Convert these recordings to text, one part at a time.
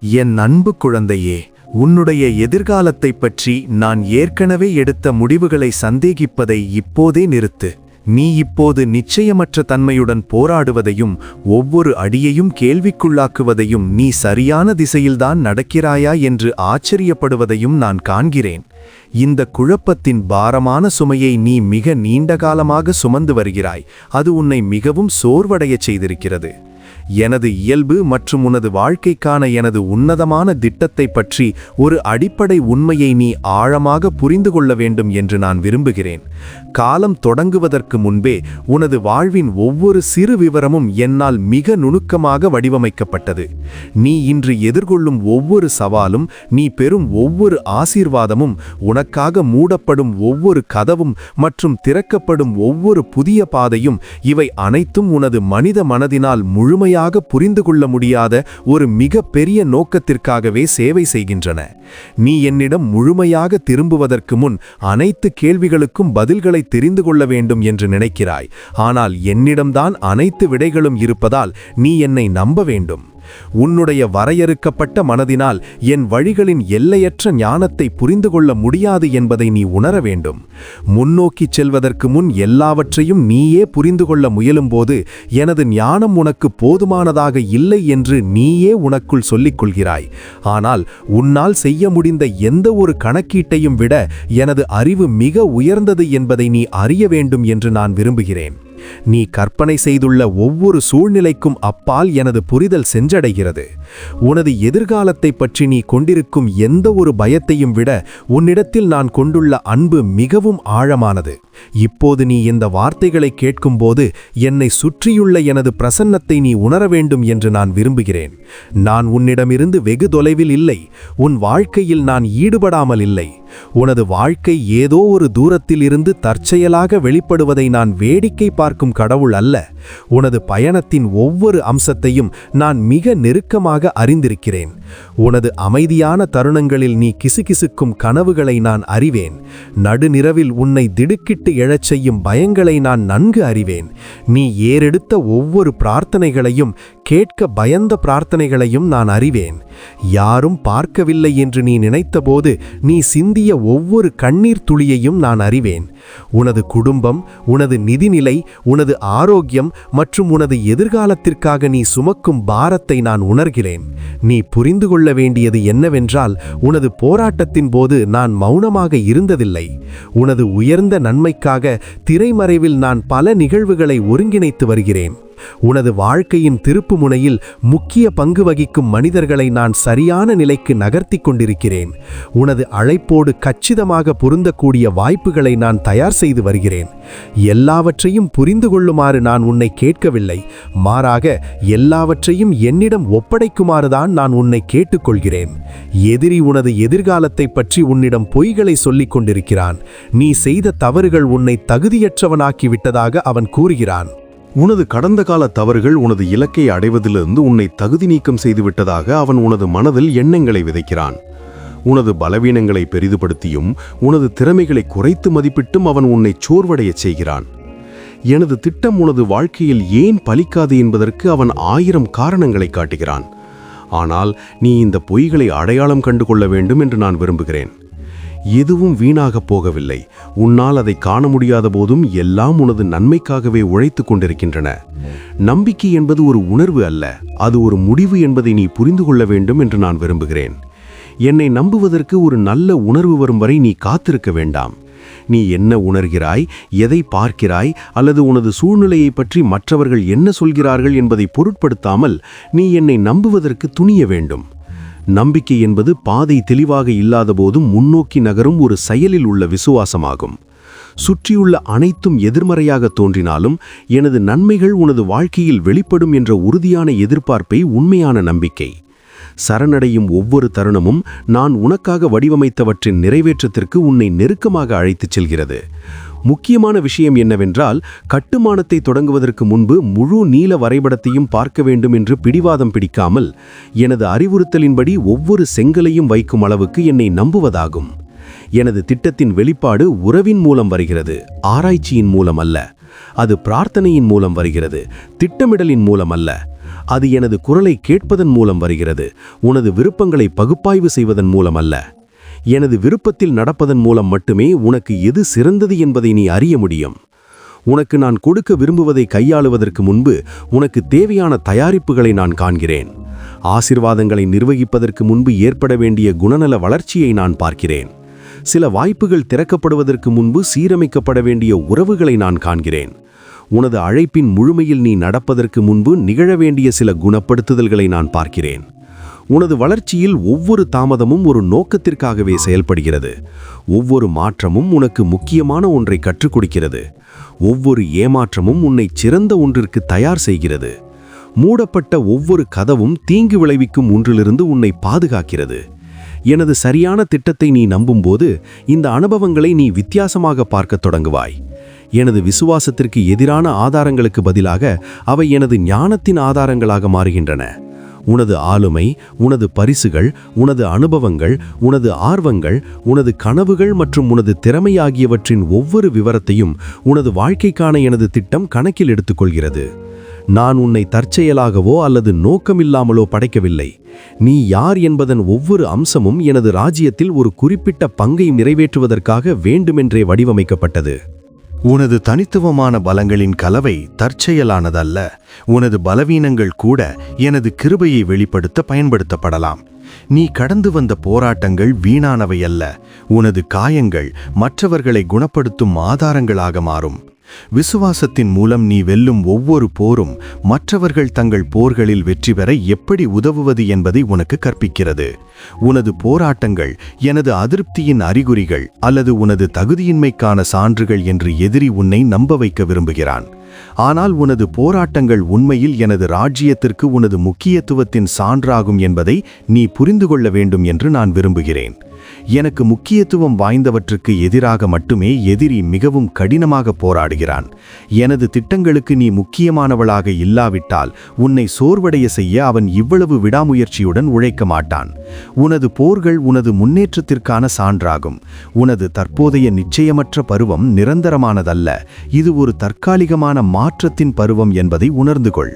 என் அன்பு குழந்தையே, உன்னுடைய எதிர்காலத்தைப் பற்றி நான் ஏற்கனவே எடுத்த முடிவுகளை சந்தேகிப்பதை இப்போதே நிறுத்து. நீ இப்போது நிச்சயமற்ற தன்மையுடன் போராடுவதையும் ஒவ்வொரு அடியையும் கேள்விக்குள்ளாக்குவதையும் நீ சரியான திசையில்தான் நடக்கிறாயா என்று ஆச்சரியப்படுவதையும் நான் காண்கிறேன். இந்த குழப்பத்தின் பாரமான சுமையை நீ மிக நீண்ட காலமாக சுமந்து வருகிறாய். அது உன்னை மிகவும் சோர்வடையச் செய்திருக்கிறது. எனது இயல்பு மற்றும் உனது வாழ்க்கைக்கான எனது உன்னதமான திட்டத்தைப் பற்றி ஒரு அடிப்படை உண்மையை நீ ஆழமாக புரிந்து கொள்ள வேண்டும் என்று நான் விரும்புகிறேன். காலம் தொடங்குவதற்கு முன்பே உனது வாழ்வின் ஒவ்வொரு சிறு விவரமும் என்னால் மிக நுணுக்கமாக வடிவமைக்கப்பட்டது. நீ இன்று எதிர்கொள்ளும் ஒவ்வொரு சவாலும், நீ பெறும் ஒவ்வொரு ஆசீர்வாதமும், உனக்காக மூடப்படும் ஒவ்வொரு கதவும் மற்றும் திறக்கப்படும் ஒவ்வொரு புதிய பாதையும், இவை அனைத்தும் உனது மனித மனதினால் முழுமையாக புரிந்து கொள்ள முடியாத ஒரு மிக பெரிய நோக்கத்திற்காகவே சேவை செய்கின்றன. நீ என்னிடம் முழுமையாக திரும்புவதற்கு முன் அனைத்து கேள்விகளுக்கும் பதில்களை தெரிந்து கொள்ள வேண்டும் என்று நினைக்கிறாய். ஆனால் என்னிடம்தான் அனைத்து விடைகளும் இருப்பதால் நீ என்னை நம்ப வேண்டும். உன்னுடைய வரையறுக்கப்பட்ட மனதினால் என் வழிகளின் எல்லையற்ற ஞானத்தை புரிந்து கொள்ள முடியாது என்பதை நீ உணர வேண்டும். முன்னோக்கிச் செல்வதற்கு முன் எல்லாவற்றையும் நீயே புரிந்து கொள்ள முயலும்போது எனது ஞானம் உனக்கு போதுமானதாக இல்லை என்று நீயே உனக்குள் சொல்லிக் கொள்கிறாய். ஆனால் உன்னால் செய்ய முடிந்த எந்த ஒரு கணக்கீட்டையும் விட எனது அறிவு மிக உயர்ந்தது என்பதை நீ அறிய வேண்டும் என்று நான் விரும்புகிறேன். நீ கற்பனை செய்துள்ள ஒவ்வொரு சூழ்நிலைக்கும் அப்பால் எனது புரிதல் சென்றடைகிறது. உனது எதிர்காலத்தைப் பற்றி நீ கொண்டிருக்கும் எந்த ஒரு பயத்தையும் விட உன்னிடத்தில் நான் கொண்டுள்ள அன்பு மிகவும் ஆழமானது. இப்போது நீ இந்த வார்த்தைகளை கேட்கும்போது என்னை சுற்றியுள்ள எனது பிரசன்னத்தை நீ உணர வேண்டும் என்று நான் விரும்புகிறேன். நான் உன்னிடமிருந்து வெகு தொலைவில் இல்லை. உன் வாழ்க்கையில் நான் ஈடுபடாமல் இல்லை. உனது வாழ்க்கை ஏதோ ஒரு தூரத்தில் இருந்து தற்செயலாக வெளிப்படுவதை நான் வேடிக்கை பார்க்கும் கடவுள் அல்ல. உனது பயணத்தின் ஒவ்வொரு அம்சத்தையும் நான் மிக நெருக்கமாக அறிந்திருக்கிறேன். உனது அமைதியான தருணங்களில் நீ கிசுகிசுக்கும் கனவுகளை நான் அறிவேன். நடுநிரவில் உன்னை திடுக்கிட்டு எழச் செய்யும் பயங்களை நான் நன்கு அறிவேன். நீ ஏறெடுத்த ஒவ்வொரு பிரார்த்தனைகளையும், கேட்க பயந்த பிரார்த்தனைகளையும் நான் அறிவேன். யாரும் பார்க்கவில்லை என்று நீ நினைத்தபோது நீ சிந்திய ஒவ்வொரு கண்ணீர் துளியையும் நான் அறிவேன். உனது குடும்பம், உனது நிதிநிலை, உனது ஆரோக்கியம் மற்றும் உனது எதிர்காலத்திற்காக நீ சுமக்கும் பாரத்தை நான் உணர்கிறேன். நீ புரிந்து கொள்ள வேண்டியது என்னவென்றால், உனது போராட்டத்தின் போது நான் மௌனமாக இருந்ததில்லை. உனது உயர்ந்த நன்மைக்காக திரைமறைவில் நான் பல நிகழ்வுகளை ஒருங்கிணைத்து வருகிறேன். உனது வாழ்க்கையின் திருப்பு முனையில் முக்கிய பங்கு வகிக்கும் மனிதர்களை நான் சரியான நிலைக்கு நகர்த்தி கொண்டிருக்கிறேன். உனது அழைப்போடு கச்சிதமாக பொருந்தக்கூடிய வாய்ப்புகளை நான் தயார் செய்து வருகிறேன். எல்லாவற்றையும் புரிந்து கொள்ளுமாறு நான் உன்னை கேட்கவில்லை. மாறாக எல்லாவற்றையும் என்னிடம் ஒப்படைக்குமாறுதான் நான் உன்னை கேட்டுக்கொள்கிறேன். எதிரி உனது எதிர்காலத்தை பற்றி உன்னிடம் பொய்களை சொல்லிக் கொண்டிருக்கிறான். நீ செய்த தவறுகள் உன்னை தகுதியற்றவனாக்கி விட்டதாக அவன் கூறுகிறான். உனது கடந்த கால தவறுகள் உனது இலக்கை அடைவதிலிருந்து உன்னை தகுதி நீக்கம் செய்துவிட்டதாக அவன் உனது மனதில் எண்ணங்களை விதைக்கிறான். உனது பலவீனங்களை பெரிதுபடுத்தியும் உனது திறமைகளை குறைத்து மதிப்பிட்டும் அவன் உன்னை சோர்வடையச் செய்கிறான். எனது திட்டம் உனது வாழ்க்கையில் ஏன் பலிக்காது என்பதற்கு அவன் 1000 காரணங்களை காட்டுகிறான். ஆனால் நீ இந்த பொய்களை அடையாளம் கண்டு கொள்ள வேண்டும் என்று நான் விரும்புகிறேன். எதுவும் வீணாகப் போகவில்லை. உன்னால் அதை காண முடியாத போதும் எல்லாம் உனது நன்மைக்காகவே உழைத்து கொண்டிருக்கின்றன. நம்பிக்கை என்பது ஒரு உணர்வு அல்ல, அது ஒரு முடிவு என்பதை நீ புரிந்து கொள்ள வேண்டும் என்று நான் விரும்புகிறேன். என்னை நம்புவதற்கு ஒரு நல்ல உணர்வு வரும் வரை நீ காத்திருக்க வேண்டாம். நீ என்ன உணர்கிறாய், எதை பார்க்கிறாய், அல்லது உனது சூழ்நிலையை பற்றி மற்றவர்கள் என்ன சொல்கிறார்கள் என்பதை பொருட்படுத்தாமல் நீ என்னை நம்புவதற்கு துணிய வேண்டும். நம்பிக்கை என்பது பாதை தெளிவாக இல்லாத போதும் முன்னோக்கி நகரும் ஒரு செயலில் உள்ள விசுவாசமாகும். சுற்றியுள்ள அனைத்தும் எதிர்மறையாக தோன்றினாலும் எனது நன்மைகள் உனது வாழ்க்கையில் வெளிப்படும் என்ற உறுதியான எதிர்பார்ப்பை உண்மையான நம்பிக்கை. சரணடையும் ஒவ்வொரு தருணமும் நான் உனக்காக வடிவமைத்தவற்றின் நிறைவேற்றத்திற்கு உன்னை நெருக்கமாக அழைத்துச் செல்கிறது. முக்கியமான விஷயம் என்னவென்றால், கட்டுமானத்தை தொடங்குவதற்கு முன்பு முழு நீள வரைபடத்தையும் பார்க்க வேண்டும் என்று பிடிவாதம் பிடிக்காமல் எனது அறிவுறுத்தலின்படி ஒவ்வொரு செங்கலையும் வைக்கும் அளவுக்கு என்னை நம்புவதாகும். எனது திட்டத்தின் வெளிப்பாடு உறவின் மூலம் வருகிறது, ஆராய்ச்சியின் மூலம் அல்ல. அது பிரார்த்தனையின் மூலம் வருகிறது, திட்டமிடலின் மூலம் அல்ல. அது எனது குரலை கேட்பதன் மூலம் வருகிறது, உனது விருப்பங்களை பகுப்பாய்வு செய்வதன் மூலம் அல்ல. எனது விருப்பத்தில் நடப்பதன் மூலம் மட்டுமே உனக்கு எது சிறந்தது என்பதை நீ அறிய முடியும். உனக்கு நான் கொடுக்க விரும்புவதை கையாளுவதற்கு முன்பு உனக்கு தேவையான தயாரிப்புகளை நான் காண்கிறேன். ஆசீர்வாதங்களை நிர்வகிப்பதற்கு முன்பு ஏற்பட வேண்டிய குணநல வளர்ச்சியை நான் பார்க்கிறேன். சில வாய்ப்புகள் திறக்கப்படுவதற்கு முன்பு சீரமைக்கப்பட வேண்டிய உறவுகளை நான் காண்கிறேன். உனது அழைப்பின் முழுமையில் நீ நடப்பதற்கு முன்பு நிகழ வேண்டிய சில குணப்படுத்துதல்களை நான் பார்க்கிறேன். உனது வளர்ச்சியில் ஒவ்வொரு தாமதமும் ஒரு நோக்கத்திற்காகவே செயல்படுகிறது. ஒவ்வொரு மாற்றமும் உனக்கு முக்கியமான ஒன்றை கற்றுக் கொடுக்கிறது. ஒவ்வொரு ஏமாற்றமும் உன்னை சிறந்த ஒன்றிற்கு தயார் செய்கிறது. மூடப்பட்ட ஒவ்வொரு கதவும் தீங்கு விளைவிக்கும் ஒன்றிலிருந்து உன்னை பாதுகாக்கிறது. எனது சரியான திட்டத்தை நீ நம்பும்போது இந்த அனுபவங்களை நீ வித்தியாசமாக பார்க்கத் தொடங்குவாய். எனது விசுவாசத்திற்கு எதிரான ஆதாரங்களுக்கு பதிலாக அவை எனது ஞானத்தின் ஆதாரங்களாக மாறுகின்றன. உனது ஆளுமை, உனது பரிசுகள், உனது அனுபவங்கள், உனது ஆர்வங்கள், உனது கனவுகள் மற்றும் உனது திறமை ஆகியவற்றின் ஒவ்வொரு விவரத்தையும் உனது வாழ்க்கைக்கான எனது திட்டம் கணக்கில் எடுத்துக்கொள்கிறது. நான் உன்னை தற்செயலாகவோ அல்லது நோக்கமில்லாமலோ படைக்கவில்லை. நீ யார் என்பதன் ஒவ்வொரு அம்சமும் எனது ராஜ்யத்தில் ஒரு குறிப்பிட்ட பங்கை நிறைவேற்றுவதற்காக வேண்டுமென்றே வடிவமைக்கப்பட்டது. உனது தனித்துவமான பலங்களின் கலவை தற்செயலானதல்ல. உனது பலவீனங்கள் கூட எனது கிருபையை வெளிப்படுத்த பயன்படுத்தப்படலாம். நீ கடந்து வந்த போராட்டங்கள் வீணானவை அல்ல. உனது காயங்கள் மற்றவர்களை குணப்படுத்தும் ஆதாரங்களாக மாறும். விசுவாசத்தின் மூலம் நீ வெல்லும் ஒவ்வொரு போரும் மற்றவர்கள் தங்கள் போர்களில் வெற்றி பெற எப்படி உதவுவது என்பதை உனக்கு கற்பிக்கிறது. உனது போராட்டங்கள் எனது அதிருப்தியின் அறிகுறிகள் அல்லது உனது தகுதியின்மைக்கான சான்றுகள் என்று எதிரி உன்னை நம்ப வைக்க விரும்புகிறான். ஆனால் உனது போராட்டங்கள் உண்மையில் எனது ராஜ்யத்திற்கு உனது முக்கியத்துவத்தின் சான்றாகும் என்பதை நீ புரிந்து கொள்ள வேண்டும் என்று நான் விரும்புகிறேன். எனக்கு முக்கியத்துவம் வாய்ந்தவற்றுக்கு எதிராக மட்டுமே எதிரி மிகவும் கடினமாக போராடுகிறான். எனது திட்டங்களுக்கு நீ முக்கியமானவளாக இல்லாவிட்டால் உன்னை சோர்வடைய செய்ய அவன் இவ்வளவு விடாமுயற்சியுடன் உழைக்க மாட்டான். உனது போர்கள் உனது முன்னேற்றத்திற்கான சான்றாகும். உனது தற்போதைய நிச்சயமற்ற பருவம் நிரந்தரமானதல்ல. இது ஒரு தற்காலிகமான மாற்றத்தின் பருவம் என்பதை உணர்ந்து கொள்.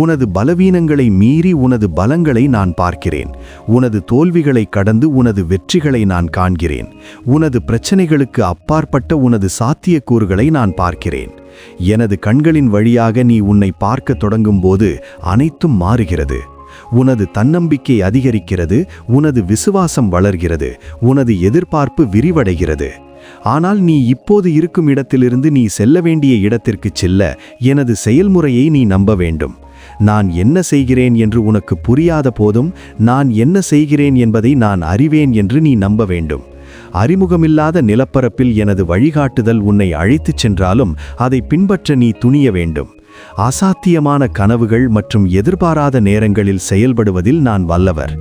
உனது பலவீனங்களை மீறி உனது பலங்களை நான் பார்க்கிறேன். உனது தோல்விகளை கடந்து உனது வெற்றிகளை நான் காண்கிறேன். உனது பிரச்சனைகளுக்கு அப்பாற்பட்ட உனது சாத்தியக்கூறுகளை நான் பார்க்கிறேன். எனது கண்களின் வழியாக நீ உன்னை பார்க்க தொடங்கும்போது அனைத்தும் மாறுகிறது. உனது தன்னம்பிக்கை அதிகரிக்கிறது. உனது விசுவாசம் வளர்கிறது. உனது எதிர்பார்ப்பு விரிவடைகிறது. ஆனால் நீ இப்போது இருக்கும் இடத்திலிருந்து நீ செல்ல வேண்டிய இடத்திற்குச் செல்ல எனது செயல்முறையை நீ நம்ப வேண்டும். நான் என்ன செய்கிறேன் என்று உனக்கு புரியாத போதும் நான் என்ன செய்கிறேன் என்பதை நான் அறிவேன் என்று நீ நம்ப வேண்டும். அறிமுகமில்லாத நிலப்பரப்பில் எனது வழிகாட்டுதல் உன்னை அழைத்துச் சென்றாலும் அதை பின்பற்ற நீ துணிய வேண்டும். அசாத்தியமான கனவுகள் மற்றும் எதிர்பாராத நேரங்களில் செயல்படுவதில் நான் வல்லவர்.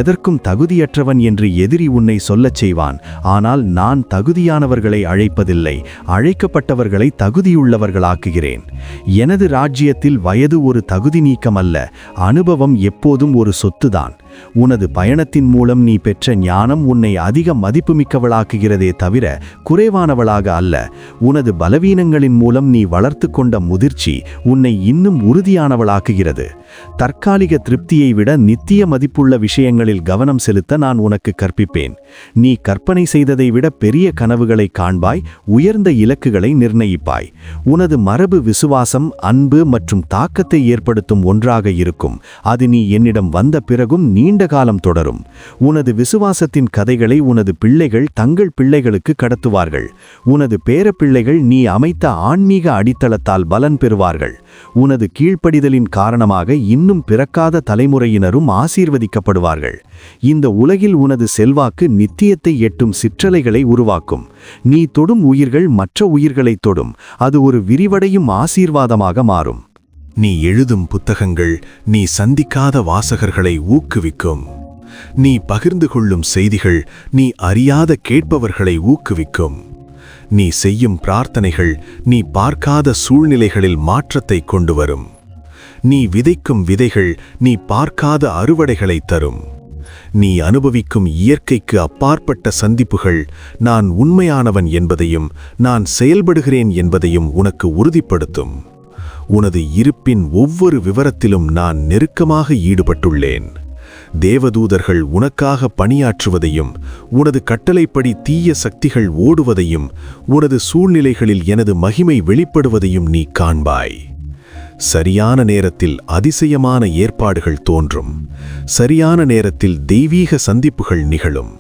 எதற்கும் தகுதியற்றவன் என்று எதிரி உன்னை சொல்லச் செய்வான். ஆனால் நான் தகுதியானவர்களை அழைப்பதில்லை, அழைக்கப்பட்டவர்களை தகுதியுள்ளவர்களாக்குகிறேன். எனது ராஜ்யத்தில் வயது ஒரு தகுதி நீக்கம் அல்ல. அனுபவம் எப்போதும் ஒரு சொத்துதான். உனது பயணத்தின் மூலம் நீ பெற்ற ஞானம் உன்னை அதிக மதிப்புமிக்கவளாக்குகிறதே தவிர குறைவானவளாக அல்ல. உனது பலவீனங்களின் மூலம் நீ வளர்த்து கொண்ட முதிர்ச்சி உன்னை இன்னும் உறுதியானவளாக்குகிறது. தற்காலிக திருப்தியை விட நித்திய மதிப்புள்ள விஷயங்களில் கவனம் செலுத்த நான் உனக்கு கற்பிப்பேன். நீ கற்பனை செய்ததை விட பெரிய கனவுகளை காண்பாய், உயர்ந்த இலக்குகளை நிர்ணயிப்பாய். உனது மரபு விசுவாசம், அன்பு மற்றும் தாக்கத்தை ஏற்படுத்தும் ஒன்றாக இருக்கும். அது நீ என்னிடம் வந்த பிறகும் நீண்ட காலம் தொடரும். உனது விசுவாசத்தின் கதைகளை உனது பிள்ளைகள் தங்கள் பிள்ளைகளுக்கு கடத்துவார்கள். உனது பேரப்பிள்ளைகள் நீ அமைத்த ஆன்மீக அடித்தளத்தால் பலன் பெறுவார்கள். உனது கீழ்ப்படிதலின் காரணமாக இன்னும் பிறக்காத தலைமுறையினரும் ஆசீர்வதிக்கப்படுவார்கள். இந்த உலகில் உனது செல்வாக்கு நித்தியத்தை எட்டும் சிற்றலைகளை உருவாக்கும். நீ தொடும் உயிர்கள் மற்ற உயிர்களை தொடும். அது ஒரு விரிவடையும் ஆசீர்வாதமாக மாறும். நீ எழுதும் புத்தகங்கள் நீ சந்திக்காத வாசகர்களை ஊக்குவிக்கும். நீ பகிர்ந்து கொள்ளும் செய்திகள் நீ அறியாத கேட்பவர்களை ஊக்குவிக்கும். நீ செய்யும் பிரார்த்தனைகள் நீ பார்க்காத சூழ்நிலைகளில் மாற்றத்தை கொண்டு வரும். நீ விதைக்கும் விதைகள் நீ பார்க்காத அறுவடைகளை தரும். நீ அனுபவிக்கும் இயற்கைக்கு அப்பாற்பட்ட சந்திப்புகள் நான் உண்மையானவன் என்பதையும் நான் செயல்படுகிறேன் என்பதையும் உனக்கு உறுதிப்படுத்தும். உனது இருப்பின் ஒவ்வொரு விவரத்திலும் நான் நெருக்கமாக ஈடுபட்டுள்ளேன். தேவதூதர்கள் உனக்காக பணியாற்றுவதையும் உனது கட்டளைப்படி தீய சக்திகள் ஓடுவதையும் உனது சூழ்நிலைகளில் எனது மகிமை வெளிப்படுவதையும் நீ காண்பாய். சரியான நேரத்தில் அதிசயமான ஏற்பாடுகள் தோன்றும். சரியான நேரத்தில் தெய்வீக சந்திப்புகள் நிகழும்.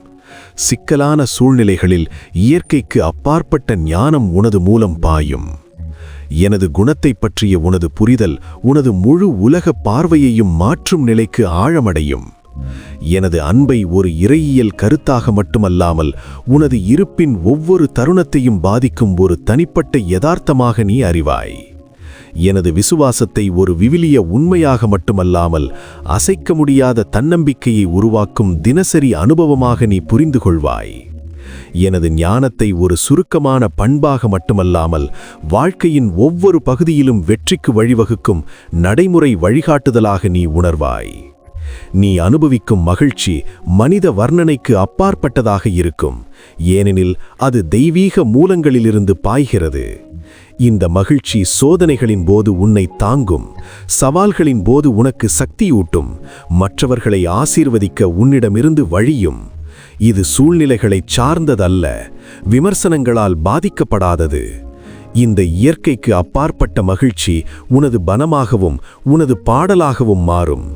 சிக்கலான சூழ்நிலைகளில் இயற்கைக்கு அப்பாற்பட்ட ஞானம் உனது மூலம் பாயும். எனது குணத்தைப் பற்றிய உனது புரிதல் உனது முழு உலக பார்வையையும் மாற்றும் நிலைக்கு ஆழமடையும். எனது அன்பை ஒரு இறையியல் கருத்தாக மட்டுமல்லாமல் உனது இருப்பின் ஒவ்வொரு தருணத்தையும் பாதிக்கும் ஒரு தனிப்பட்ட யதார்த்தமாக நீ அறிவாய். எனது விசுவாசத்தை ஒரு விவிலிய உண்மையாக மட்டுமல்லாமல் அசைக்க முடியாத தன்னம்பிக்கையை உருவாக்கும் தினசரி அனுபவமாக நீ புரிந்து கொள்வாய். எனது ஞானத்தை ஒரு சுருக்கமான பண்பாக மட்டுமல்லாமல் வாழ்க்கையின் ஒவ்வொரு பகுதியிலும் வெற்றிக்கு வழிவகுக்கும் நடைமுறை வழிகாட்டுதலாக நீ உணர்வாய். நீ அனுபவிக்கும் மகிழ்ச்சி மனித வர்ணனைக்கு அப்பாற்பட்டதாக இருக்கும், ஏனெனில் அது தெய்வீக மூலங்களிலிருந்து பாய்கிறது. இந்த மகிழ்ச்சி சோதனைகளின் போது உன்னை தாங்கும், சவால்களின் போது உனக்கு சக்தியூட்டும், மற்றவர்களை ஆசீர்வதிக்க உன்னிடமிருந்து வழியும். இது சூழ்நிலைகளைச் சார்ந்ததல்ல, விமர்சனங்களால் பாதிக்கப்படாதது. இந்த இயற்கைக்கு அப்பாற்பட்ட மகிழ்ச்சி உனது பலமாகவும் உனது பாடலாகவும் மாறும்.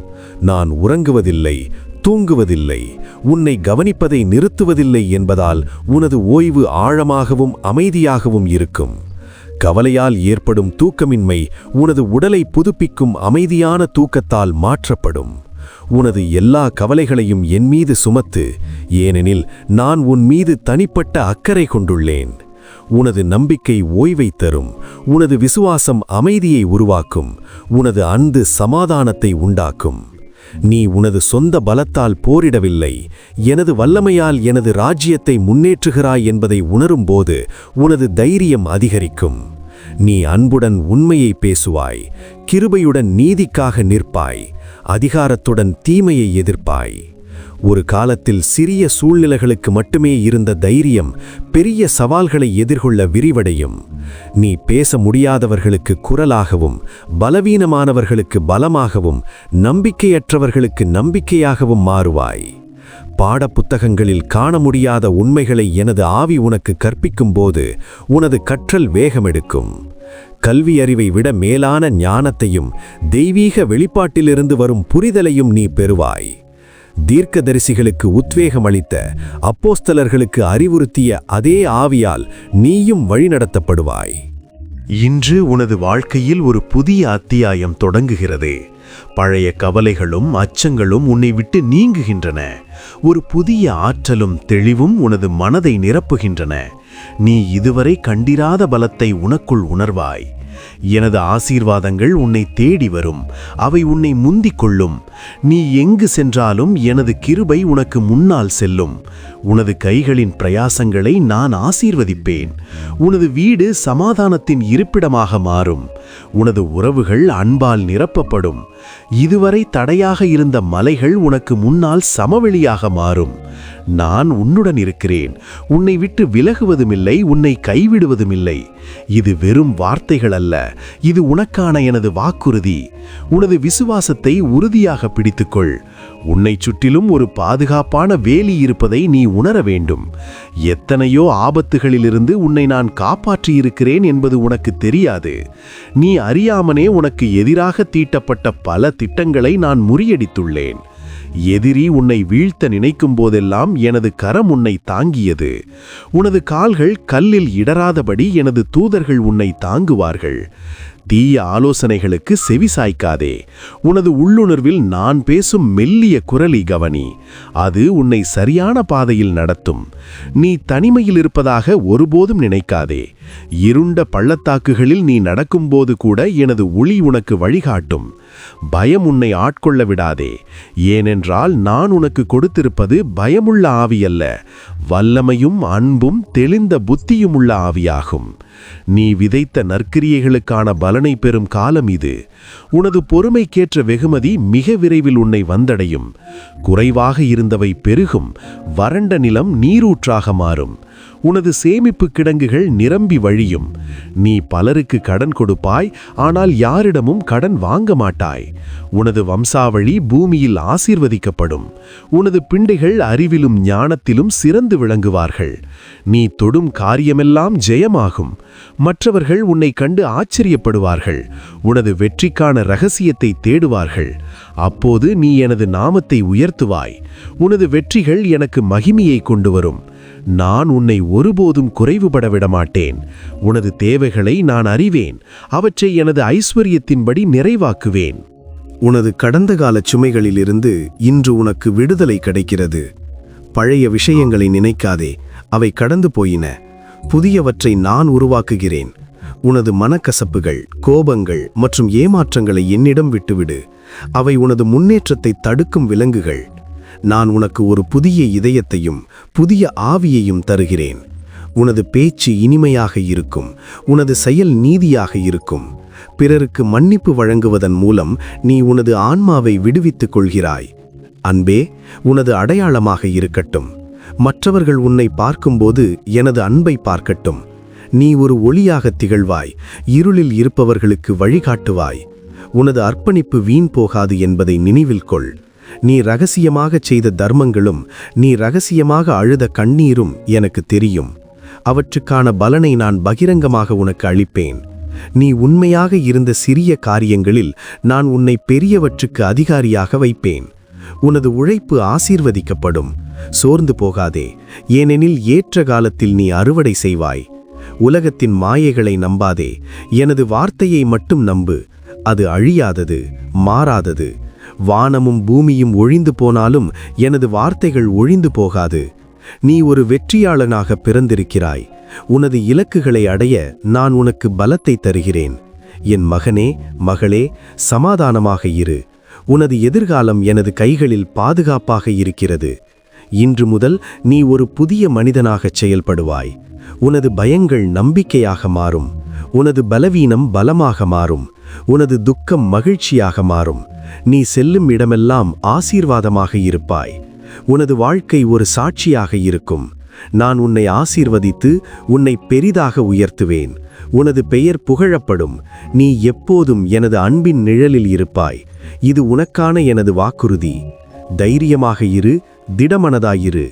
நான் உறங்குவதில்லை, தூங்குவதில்லை, உன்னை கவனிப்பதை நிறுத்துவதில்லை என்பதால் உனது ஓய்வு ஆழமாகவும் அமைதியாகவும் இருக்கும். கவலையால் ஏற்படும் தூக்கமின்மை உனது உடலை புதுப்பிக்கும் அமைதியான தூக்கத்தால் மாற்றப்படும். உனது எல்லா கவலைகளையும் என் மீது சுமத்து, ஏனெனில் நான் உன் மீது தனிப்பட்ட அக்கறை கொண்டுள்ளேன். உனது நம்பிக்கை ஓய்வை தரும், உனது விசுவாசம் அமைதியை உருவாக்கும், உனது அன்பு சமாதானத்தை உண்டாக்கும். நீ உனது சொந்த பலத்தால் போரிடவில்லை, எனது வல்லமையால் எனது ராஜ்யத்தை முன்னேற்றுகிறாய் என்பதை உணரும்போது உனது தைரியம் அதிகரிக்கும். நீ அன்புடன் உண்மையை பேசுவாய், கிருபையுடன் நீதிக்காக நிற்பாய், அதிகாரத்துடன் தீமையை எதிர்ப்பாய். ஒரு காலத்தில் சிறிய சூழ்நிலைகளுக்கு மட்டுமே இருந்த தைரியம் பெரிய சவால்களை எதிர்கொள்ள விரிவடையும். நீ பேச முடியாதவர்களுக்கு குரலாகவும், பலவீனமானவர்களுக்கு பலமாகவும், நம்பிக்கையற்றவர்களுக்கு நம்பிக்கையாகவும் மாறுவாய். பாடப்புத்தகங்களில் காண முடியாத உண்மைகளை எனது ஆவி உனக்கு கற்பிக்கும்போது உனது கற்றல் வேகமெடுக்கும். கல்வி அறிவை விட மேலான ஞானத்தையும் தெய்வீக வெளிப்பாட்டிலிருந்து வரும் புரிதலையும் நீ பெறுவாய். தீர்க்கதரிசிகளுக்கு உத்வேகம் அளித்த, அப்போஸ்தலர்களுக்கு அறிவுறுத்திய அதே ஆவியால் நீயும் வழிநடத்தப்படுவாய். இன்று உனது வாழ்க்கையில் ஒரு புதிய அத்தியாயம் தொடங்குகிறது. பழைய கவலைகளும் அச்சங்களும் உன்னை விட்டு நீங்குகின்றன. ஒரு புதிய ஆற்றலும் தெளிவும் உனது மனதை நிரப்புகின்றன. நீ இதுவரை கண்டிராத பலத்தை உனக்குள் உணர்வாய். எனது ஆசீர்வாதங்கள் உன்னை தேடி வரும், அவை உன்னை முந்திக் கொள்ளும். நீ எங்கு சென்றாலும் எனது கிருபை உனக்கு முன்னால் செல்லும். உனது கைகளின் பிரயாசங்களை நான் ஆசீர்வதிப்பேன். உனது வீடு சமாதானத்தின் இருப்பிடமாக மாறும். உனது உறவுகள் அன்பால் நிரப்பப்படும். இதுவரை தடையாக இருந்த மலைகள் உனக்கு முன்னால் சமவெளியாக மாறும். நான் உன்னுடன் இருக்கிறேன், உன்னை விட்டு விலகுவதுமில்லை, உன்னை கைவிடுவதுமில்லை. இது வெறும் வார்த்தைகள் அல்ல, இது உனக்கான எனது வாக்குறுதி. உனது விசுவாசத்தை உறுதியாக பிடித்துக்கொள். உன்னை சுற்றிலும் ஒரு பாதுகாப்பான வேலி இருப்பதை நீ உணர வேண்டும். எத்தனையோ ஆபத்துகளிலிருந்து உன்னை நான் காப்பாற்றியிருக்கிறேன் என்பது உனக்கு தெரியாது. நீ அறியாமலே உனக்கு எதிராக தீட்டப்பட்ட பல திட்டங்களை நான் முறியடித்துள்ளேன். எதிரி உன்னை வீழ்த்த நினைக்கும் போதெல்லாம் எனது கரம் உன்னை தாங்கியது. உனது கால்கள் கல்லில் இடராதபடி எனது தூதர்கள் உன்னை தாங்குவார்கள். தீய ஆலோசனைகளுக்கு செவிசாய்க்காதே. உனது உள்ளுணர்வில் நான் பேசும் மெல்லிய குரலை கவனி. அது உன்னை சரியான பாதையில் நடத்தும். நீ தனிமையில் இருப்பதாக ஒருபோதும் நினைக்காதே. இருண்ட பள்ளத்தாக்குகளில் நீ நடக்கும்போது கூட எனது ஒளி உனக்கு வழிகாட்டும். பயம் உன்னை ஆட்கொள்ள விடாதே. ஏனென்றால் நான் உனக்கு கொடுத்திருப்பது பயமுள்ள ஆவியல்ல, வல்லமையும் அன்பும் தெளிந்த புத்தியும் உள்ள ஆவியாகும். நீ விதைத்த நற்கிரியைகளுக்கான பலனை பெறும் காலம் இது. உனது பொறுமைக்கேற்ற வெகுமதி மிக விரைவில் உன்னை வந்தடையும். குறைவாக இருந்தவை பெருகும், வறண்ட நிலம் நீரூற்றாக மாறும். உனது சேமிப்பு கிடங்குகள் நிரம்பி வழியும். நீ பலருக்கு கடன் கொடுப்பாய், ஆனால் யாரிடமும் கடன் வாங்க மாட்டாய். உனது வம்சாவளி பூமியில் ஆசீர்வதிக்கப்படும். உனது பிண்டைகள் அறிவிலும் ஞானத்திலும் சிறந்து விளங்குவார்கள். நீ தொடும் காரியமெல்லாம் ஜெயமாகும். மற்றவர்கள் உன்னை கண்டு ஆச்சரியப்படுவார்கள். உனது வெற்றிக்கான இரகசியத்தை தேடுவார்கள். அப்போது நீ எனது நாமத்தை உயர்த்துவாய். உனது வெற்றிகள் எனக்கு மகிமையை கொண்டு வரும். நான் உன்னை ஒருபோதும் குறைவுபட விடமாட்டேன். உனது தேவைகளை நான் அறிவேன். அவற்றை எனது ஐஸ்வர்யத்தின்படி நிறைவாக்குவேன். உனது கடந்த கால சுமைகளிலிருந்து இன்று உனக்கு விடுதலை கிடைக்கிறது. பழைய விஷயங்களை நினைக்காதே, அவை கடந்து போயின. புதியவற்றை நான் உருவாக்குகிறேன். உனது மனக்கசப்புகள், கோபங்கள் மற்றும் ஏமாற்றங்களை என்னிடம் விட்டுவிடு. அவை உனது முன்னேற்றத்தை தடுக்கும் விலங்குகள். நான் உனக்கு ஒரு புதிய இதயத்தையும் புதிய ஆவியையும் தருகிறேன். உனது பேச்சு இனிமையாக இருக்கும். உனது செயல் நீதியாக இருக்கும். பிறருக்கு மன்னிப்பு வழங்குவதன் மூலம் நீ உனது ஆன்மாவை விடுவித்துக் கொள்கிறாய். அன்பே உனது அடையாளமாக இருக்கட்டும். மற்றவர்கள் உன்னை பார்க்கும்போது எனது அன்பை பார்க்கட்டும். நீ ஒரு ஒளியாக திகழ்வாய். இருளில் இருப்பவர்களுக்கு வழிகாட்டுவாய். உனது அர்ப்பணிப்பு வீண் போகாது என்பதை நினைவில் கொள். நீ இரகசியமாகச் செய்த தர்மங்களும் நீ இரகசியமாக அழுத கண்ணீரும் எனக்கு தெரியும். அவற்றுக்கான பலனை நான் பகிரங்கமாக உனக்கு அளிப்பேன். நீ உண்மையாக இருந்த சிறிய காரியங்களில் நான் உன்னை பெரியவற்றுக்கு அதிகாரியாக வைப்பேன். உனது உழைப்பு ஆசீர்வதிக்கப்படும். சோர்ந்து போகாதே, ஏனெனில் ஏற்ற காலத்தில் நீ அறுவடை செய்வாய். உலகத்தின் மாயைகளை நம்பாதே, எனது வார்த்தையை மட்டும் நம்பு. அது அழியாதது, மாறாதது. வானமும் பூமியும் ஒழிந்து போனாலும் எனது வார்த்தைகள் ஒழிந்து போகாது. நீ ஒரு வெற்றியாளனாக பிறந்திருக்கிறாய். உனது இலக்குகளை அடைய நான் உனக்கு பலத்தை தருகிறேன். என் மகனே, மகளே, சமாதானமாக இரு. உனது எதிர்காலம் எனது கைகளில் பாதுகாப்பாக இருக்கிறது. இன்று முதல் நீ ஒரு புதிய மனிதனாகச் செயல்படுவாய். உனது பயங்கள் நம்பிக்கையாக மாறும். உனது பலவீனம் பலமாக மாறும். உனது துக்கம் மகிழ்ச்சியாக மாறும். நீ செல்லும் இடமெல்லாம் ஆசீர்வாதமாக இருப்பாய். உனது வாழ்க்கை ஒரு சாட்சியாக இருக்கும். நான் உன்னை ஆசீர்வதித்து உன்னை பெரிதாக உயர்த்துவேன். உனது பெயர் புகழப்படும். நீ எப்போதும் எனது அன்பின் நிழலில் இருப்பாய். இது உனக்கான எனது வாக்குறுதி. தைரியமாக இரு, திடமனதாயிரு.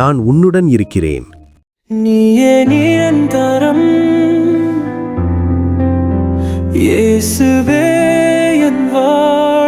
நான் உன்னுடன் இருக்கிறேன். நீயே நிரந்தரம், இயேசுவே என் வாழ்